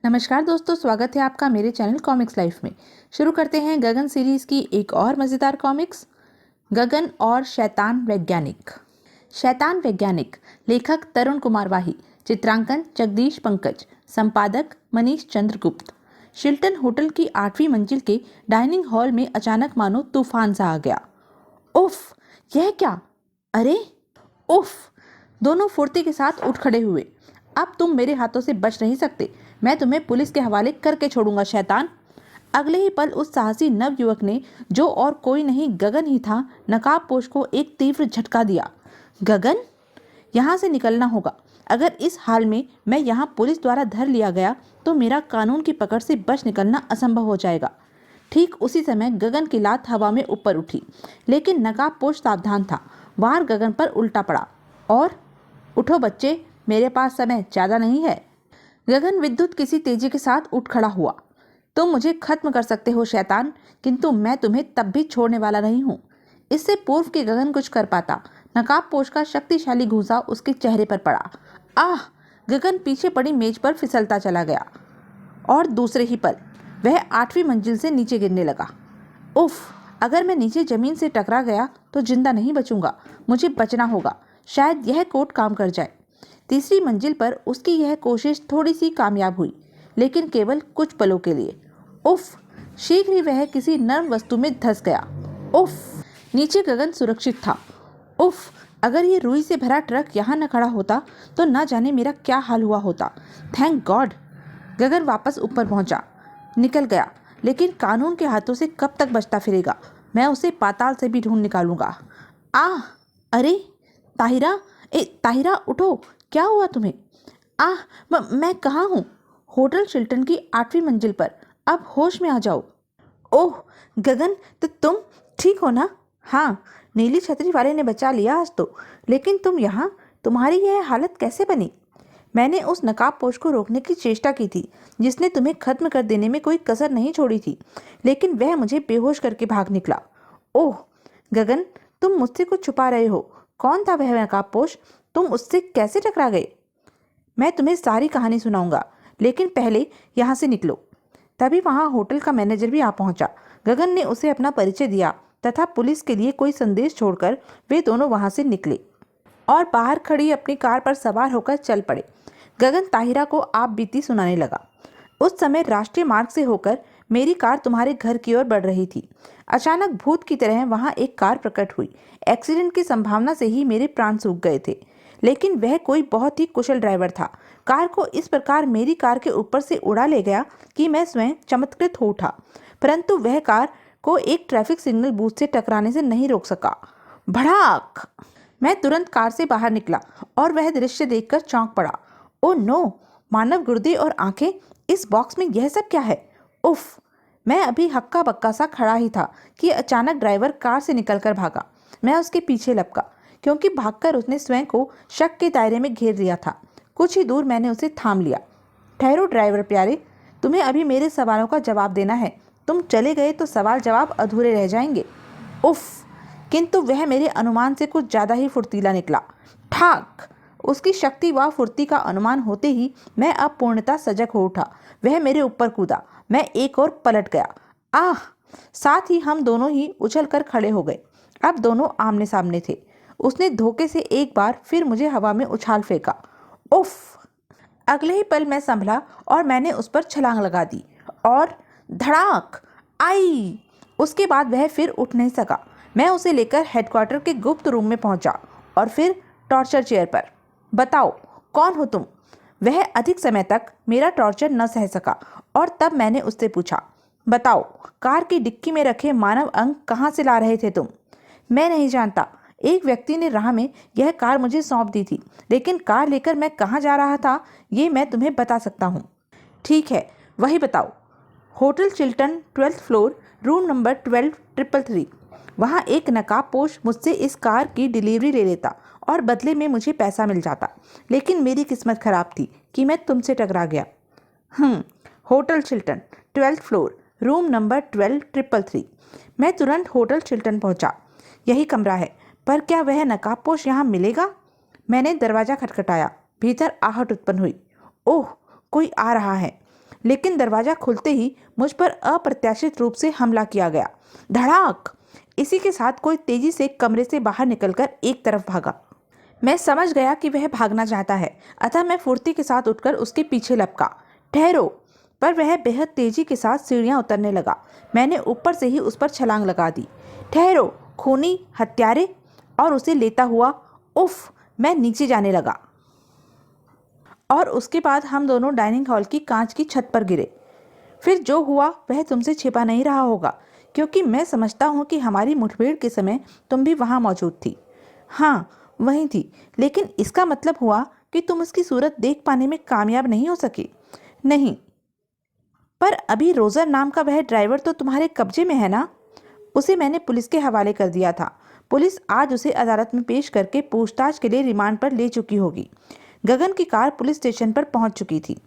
नमस्कार दोस्तों, स्वागत है आपका मेरे चैनल कॉमिक्स लाइफ में। शुरू करते हैं गगन सीरीज की एक और मज़ेदार कॉमिक्स, गगन और शैतान वैज्ञानिक। शैतान वैज्ञानिक, लेखक तरुण कुमार वाही, चित्रांकन जगदीश पंकज, संपादक मनीष चंद्रगुप्त। शिल्टन होटल की 8वीं मंजिल के डाइनिंग हॉल में अचानक मानो तूफान सा आ गया। उफ, यह क्या? अरे उफ! दोनों फुर्ती के साथ उठ खड़े हुए। अब तुम मेरे हाथों से बच नहीं सकते। मैं तुम्हें पुलिस के हवाले करके छोड़ूंगा शैतान। अगले ही पल उस साहसी नव युवक ने, जो और कोई नहीं गगन ही था, नकाबपोश को एक तीव्र झटका दिया। गगन, यहाँ से निकलना होगा। अगर इस हाल में मैं यहाँ पुलिस द्वारा धर लिया गया तो मेरा कानून की पकड़ से बच निकलना असंभव हो जाएगा। ठीक उसी समय गगन की लात हवा में ऊपर उठी, लेकिन नकाबपोश सावधान था। वार गगन पर उल्टा पड़ा और उठो बच्चे, मेरे पास समय ज्यादा नहीं है। गगन विद्युत किसी तेजी के साथ उठ खड़ा हुआ। तुम मुझे खत्म कर सकते हो शैतान, किंतु मैं तुम्हें तब भी छोड़ने वाला नहीं हूँ। इससे पूर्व कि गगन कुछ कर पाता, नकाबपोश का शक्तिशाली घूंसा उसके चेहरे पर पड़ा। आह! गगन पीछे पड़ी मेज पर फिसलता चला गया और दूसरे ही पल वह 8वीं मंजिल से नीचे गिरने लगा। उफ! अगर मैं नीचे जमीन से टकरा गया तो जिंदा नहीं बचूंगा। मुझे बचना होगा। शायद यह कोट काम कर जाए। तीसरी मंजिल पर उसकी यह कोशिश थोड़ी सी कामयाब हुई, लेकिन केवल कुछ पलों के लिए। उफ! शीघ्र ही वह किसी नर्म वस्तु में धंस गया। उफ! नीचे गगन सुरक्षित था। उफ! अगर ये रुई से भरा ट्रक यहाँ न खड़ा होता तो न जाने मेरा क्या हाल हुआ होता। Thank God! गगन वापस ऊपर पहुंचा, निकल गया, लेकिन कानून के हाथों से कब तक बचता फिरेगा। मैं उसे पाताल से भी ढूंढ निकालूंगा। आह! अरे ताहिरा, ताहिरा उठो, क्या हुआ तुम्हें? आह! मैं कहाँ हूँ? होटल शिल्टन की 8वीं मंजिल पर। अब होश में आ जाओ। ओह गगन, तो तुम ठीक हो ना? हाँ, नीली छतरी वाले ने बचा लिया आज तो। लेकिन तुम यहाँ, तुम्हारी यह हालत कैसे बनी? मैंने उस नकाबपोश को रोकने की चेष्टा की थी, जिसने तुम्हें खत्म कर देने में कोई कसर नहीं छोड़ी थी, लेकिन वह मुझे बेहोश करके भाग निकला। ओह गगन, तुम मुझसे कुछ छुपा रहे हो। कौन था वह नकाबपोश? तुम उससे कैसे टकरा गए? मैं तुम्हें सारी कहानी सुनाऊंगा, लेकिन पहले यहाँ से निकलो। तभी वहाँ होटल का मैनेजर भी आ पहुंचा। गगन ने उसे अपना परिचय दिया तथा पुलिस के लिए कोई संदेश छोड़कर वे दोनों वहाँ से निकले और बाहर खड़ी अपनी कार पर सवार होकर चल पड़े। गगन ताहिरा को आप बीती सुनाने लगा। उस समय राष्ट्रीय मार्ग से होकर मेरी कार तुम्हारे घर की ओर बढ़ रही थी। अचानक भूत की तरह वहां एक कार प्रकट हुई। एक्सीडेंट की संभावना से ही मेरे प्राण सूख गए थे, लेकिन वह कोई बहुत ही कुशल ड्राइवर था। कार को इस प्रकार मेरी कार के ऊपर से उड़ा ले गया कि मैं स्वयं चमत्कृत हो उठा, परंतु वह कार को एक ट्रैफिक सिग्नल बूथ से टकराने से नहीं रोक सका। भड़ाक! मैं तुरंत कार से बाहर निकला और वह दृश्य देखकर चौंक पड़ा। Oh no! मानव गुर्दे और आंखें! इस बॉक्स में यह सब क्या है? उफ! मैं अभी हक्का बक्का सा खड़ा ही था कि अचानक ड्राइवर कार से निकलकर भागा। मैं उसके पीछे लपका, क्योंकि भागकर उसने स्वयं को शक के दायरे में घेर लिया था। कुछ ही दूर मैंने उसे थाम लिया। ठहरो ड्राइवर प्यारे, तुम्हें अभी मेरे सवालों का जवाब देना है। तुम चले गए तो सवाल जवाब अधूरे रह जाएंगे। उफ! किंतु वह मेरे अनुमान से कुछ ज्यादा ही फुर्तीला निकला। ठाक! उसकी शक्ति व फुर्ती का अनुमान होते ही मैं अब पूर्णतः सजग हो उठा। वह मेरे ऊपर कूदा। मैं एक और पलट गया। आह! साथ ही हम दोनों ही उछलकर खड़े हो गए। अब दोनों आमने सामने थे। उसने धोखे से एक बार फिर मुझे हवा में उछाल फेंका। उफ! अगले ही पल मैं संभला और मैंने उस पर छलांग लगा दी और धड़ाक! आई! उसके बाद वह फिर उठ नहीं सका। मैं उसे लेकर हेडक्वार्टर के गुप्त रूम में पहुंचा और फिर टॉर्चर चेयर पर। बताओ, कौन हो तुम? वह अधिक समय तक मेरा टॉर्चर न सह सका और तब मैंने उससे पूछा, बताओ, कार की डिक्की में रखे मानव अंग कहाँ से ला रहे थे तुम? मैं नहीं जानता। एक व्यक्ति ने राह में यह कार मुझे सौंप दी थी, लेकिन कार लेकर मैं कहाँ जा रहा था ये मैं तुम्हें बता सकता हूँ। ठीक है, वही बताओ। Hotel Chilton 12th floor, room number 12333। वहाँ एक नकाबपोश मुझसे इस कार की डिलीवरी ले लेता और बदले में मुझे पैसा मिल जाता, लेकिन मेरी किस्मत खराब थी कि मैं तुमसे टकरा गया। Hotel Chilton 12th floor, room number 12333। मैं तुरंत होटल चिल्टन पहुंचा। यही कमरा है, पर क्या वह नकाबपोश यहाँ मिलेगा? मैंने दरवाजा खटखटाया। भीतर आहट उत्पन्न हुई। ओह, कोई आ रहा है। लेकिन दरवाजा खुलते ही मुझ पर अप्रत्याशित रूप से हमला किया गया। धड़ाक! इसी के साथ कोई तेजी से कमरे से बाहर निकलकर एक तरफ भागा। मैं समझ गया कि वह भागना चाहता है, अतः मैं फुर्ती के साथ उठकर उसके पीछे लपका। ठहरो! पर वह बेहद तेजी के साथ सीढ़ियां उतरने लगा। मैंने ऊपर से ही उस पर छलांग लगा दी। ठहरो, खूनी, हत्यारे! और उसे लेता हुआ उफ, मैं नीचे जाने लगा। और उसके बाद हम दोनों डाइनिंग हॉल की कांच की छत पर गिरे। फिर जो हुआ वह तुमसे छिपा नहीं रहा होगा, क्योंकि मैं समझता हूँ कि हमारी मुठभेड़ के समय तुम भी वहाँ मौजूद थी। हाँ, वहीं थी, लेकिन इसका मतलब हुआ कि तुम उसकी सूरत देख पाने में कामयाब नहीं हो सकी। नहीं, पर अभी रोजर नाम का वह ड्राइवर तो तुम्हारे कब्जे में है ना? उसे मैंने पुलिस के हवाले कर दिया था। पुलिस आज उसे अदालत में पेश करके पूछताछ के लिए रिमांड पर ले चुकी होगी। गगन की कार पुलिस स्टेशन पर पहुंच चुकी थी।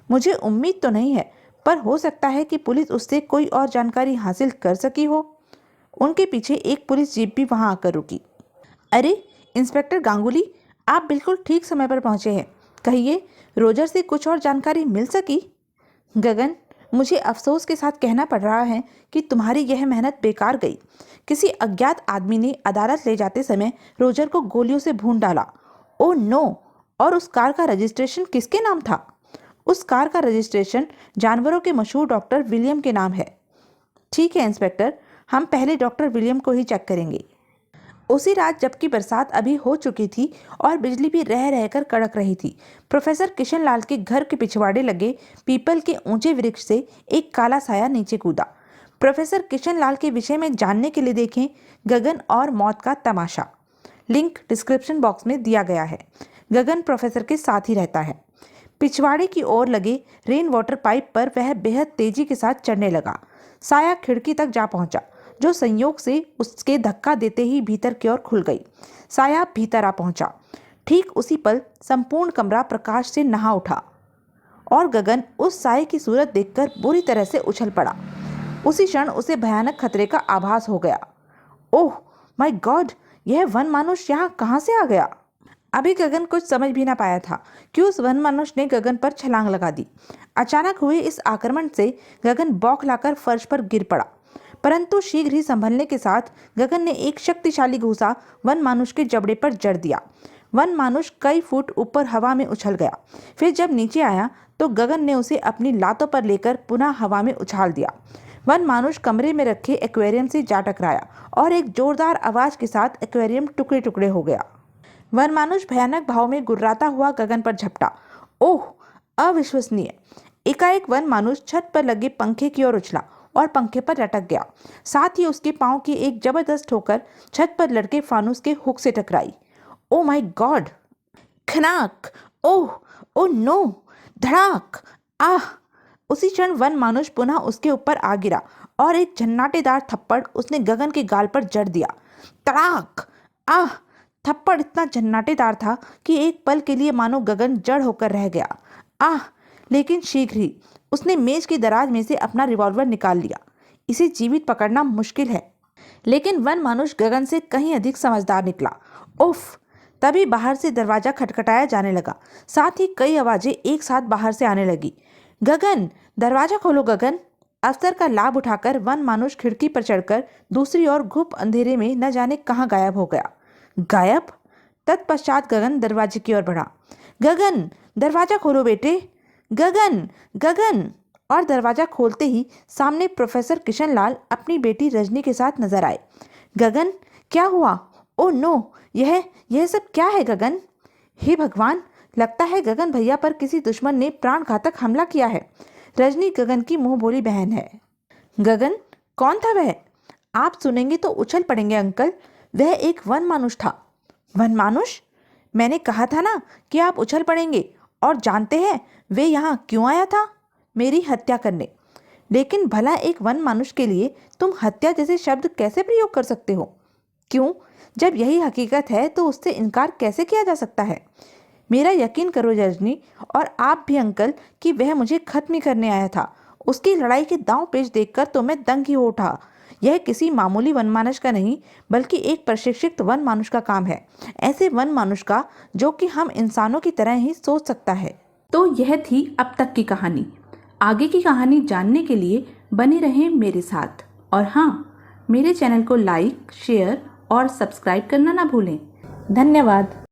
मुझे उम्मीद तो नहीं है, पर हो सकता है कि पुलिस उससे कोई और जानकारी हासिल कर सकी हो। उनके पीछे एक पुलिस जीप भी वहां आकर रुकी। अरे इंस्पेक्टर गांगुली, आप बिल्कुल ठीक समय पर पहुंचे हैं। कहिए, रोजर से कुछ और जानकारी मिल सकी? गगन, मुझे अफसोस के साथ कहना पड़ रहा है कि तुम्हारी यह मेहनत बेकार गई। किसी अज्ञात आदमी ने अदालत ले जाते समय रोजर को गोलियों से भून डाला। Oh no! और उस कार का रजिस्ट्रेशन किसके नाम था? उस कार का रजिस्ट्रेशन जानवरों के मशहूर डॉक्टर विलियम के नाम है। ठीक है इंस्पेक्टर, हम पहले डॉक्टर विलियम को ही चेक करेंगे। उसी रात, जबकि बरसात अभी हो चुकी थी और बिजली भी रह रहकर कड़क रही थी, प्रोफेसर किशन लाल के घर के पिछवाड़े लगे पीपल के ऊंचे वृक्ष से एक काला साया नीचे कूदा। प्रोफेसर किशन लाल के विषय में जानने के लिए देखें गगन और मौत का तमाशा। लिंक डिस्क्रिप्शन बॉक्स में दिया गया है। गगन प्रोफेसर के साथ ही रहता है। पिछवाड़े की ओर लगे रेन वाटर पाइप पर वह बेहद तेजी के साथ चढ़ने लगा। साया खिड़की तक जा पहुंचा, जो संयोग से उसके धक्का देते ही भीतर की ओर खुल गई। साया भीतर आ पहुंचा। ठीक उसी पल संपूर्ण कमरा प्रकाश से नहा उठा और गगन उस साये की सूरत देखकर बुरी तरह से उछल पड़ा। उसी क्षण उसे भयानक खतरे का आभास हो गया। ओह माय गॉड, यह वन मानुष यहाँ कहाँ से आ गया? अभी गगन कुछ समझ भी ना पाया था कि उस वन मनुष्य ने गगन पर छलांग लगा दी। अचानक हुए इस आक्रमण से गगन बौखलाकर फर्श पर गिर पड़ा, परंतु शीघ्र ही संभलने के साथ गगन ने एक शक्तिशाली घूंसा वन मानुष के जबड़े पर जड़ दिया। वन मानुष कई फुट ऊपर हवा में उछल गया। फिर जब नीचे आया तो गगन ने उसे अपनी लातों पर लेकर पुनः हवा में उछाल दिया। वन मानुष कमरे में रखे एक्वेरियम से जा टकराया और एक जोरदार आवाज के साथ एक्वेरियम टुकड़े टुकड़े हो गया। वन मानुष भयानक भाव में गुर्राता हुआ गगन पर झपटा। ओह, अविश्वसनीय! एकाएक वन मानुष छत पर लगे पंखे की ओर उछला और पंखे पर लटक गया। साथ ही उसके पांव की एक जबरदस्त ठोकर छत पर लटके फानुस के हुक से टकराई। Oh my God! खनाक! Oh, oh no! धड़ाक! आह! उसी क्षण वन मानुष पुनः उसके ऊपर आ गिरा और एक झन्नाटेदार थप्पड़ उसने गगन के गाल पर जड़ दिया। तड़ाक! आह! थप्पड़ इतना झन्नाटेदार था कि एक पल के लिए मानो गगन जड़ होकर रह गया। आह! लेकिन शीघ्र ही उसने मेज की दराज में से अपना रिवॉल्वर निकाल लिया। इसे जीवित पकड़ना मुश्किल है, लेकिन वन मानुष गगन से कहीं अधिक समझदार निकला। उफ! तभी बाहर से दरवाजा खटखटाया जाने लगा। साथ ही कई आवाजें एक साथ बाहर से आने लगी। गगन, दरवाजा खोलो गगन! अवसर का लाभ उठाकर वन मानुष खिड़की पर चढ़कर दूसरी ओर घुप अंधेरे में न जाने कहाँ गायब हो गया। गायब? तत्पश्चात गगन दरवाजे की ओर बढ़ा। गगन, दरवाजा खोलो बेटे! गगन, गगन! और दरवाजा खोलते ही सामने प्रोफेसर किशन लाल अपनी बेटी रजनी के साथ नजर आए। गगन, क्या हुआ? Oh no! यह सब क्या है गगन? हे भगवान, लगता है गगन भैया पर किसी दुश्मन ने प्राणघातक हमला किया है। रजनी गगन की मुंह बोली बहन है। गगन, कौन था वह? आप सुनेंगे तो उछल पड़ेंगे अंकल। वह एक वन मानुष था। वन मानुष? मैंने कहा था ना कि आप उछल पड़ेंगे। और जानते हैं वे यहाँ क्यों आया था? मेरी हत्या करने। लेकिन भला एक वन मानुष के लिए तुम हत्या जैसे शब्द कैसे प्रयोग कर सकते हो? क्यों? जब यही हकीकत है तो उससे इनकार कैसे किया जा सकता है? मेरा यकीन करो रजनी, और आप भी अंकल, कि वह मुझे खत्म ही करने आया था। उसकी लड़ाई के दांव पेच देखकर तो मैं दंग ही हो उठा। यह किसी मामूली वन मानुष का नहीं, बल्कि एक प्रशिक्षित वन मानुष का काम है। ऐसे वन मानुष का जो कि हम इंसानों की तरह ही सोच सकता है। तो यह थी अब तक की कहानी। आगे की कहानी जानने के लिए बने रहें मेरे साथ। और हाँ, मेरे चैनल को लाइक, शेयर और सब्सक्राइब करना ना भूलें। धन्यवाद।